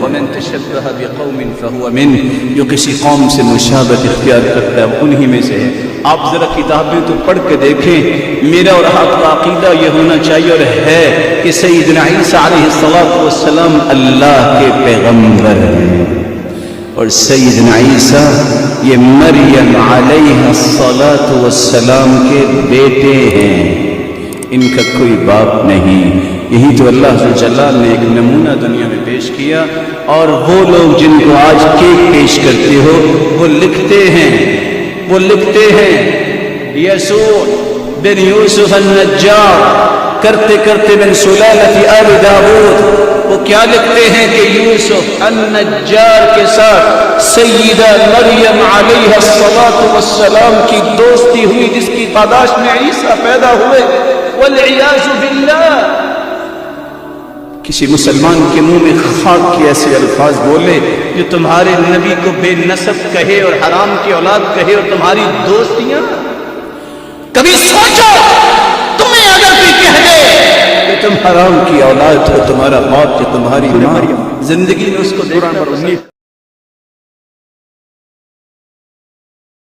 وَمَن تَشَبَّهَ بِقَوْمٍ فَهُوَ مِنْهُ، جو کسی قوم سے مشابہت اختیار کرتا ہے انہی میں سے ہے۔ آپ ذرا کتابیں تو پڑھ کے دیکھیں، میرا اور آپ کا عقیدہ یہ ہونا چاہیے اور ہے کہ سیدنا عیسیٰ علیہ السلام اللہ کے پیغمبر ہیں، اور سیدنا عیسیٰ یہ مریم علیہ السلام کے بیٹے ہیں، ان کا کوئی باپ نہیں۔ یہی تو اللہ جلال نے ایک نمونہ دنیا میں پیش کیا، اور وہ لوگ جن کو آج کیک پیش کرتے ہو وہ لکھتے ہیں یسوع بن یوسف النجار کرتے کرتے من سلالت آل داود، وہ کیا لکھتے ہیں کہ یوسف النجار کے ساتھ سیدہ مریم علیہ السلام کی دوستی ہوئی، جس کی پاداش میں عیسیٰ پیدا ہوئے، والعیاذ باللہ۔ کسی مسلمان کے منہ میں خاک کے ایسے الفاظ بولے جو تمہارے نبی کو بے نسب کہے اور حرام کی اولاد کہے اور تمہاری دوستیاں، کبھی سوچو تمہیں اگر کوئی کہہ دے کہ تم حرام کی اولاد ہو، تمہارا باپ جو تمہاری ماں، زندگی میں اس کو دیکھنا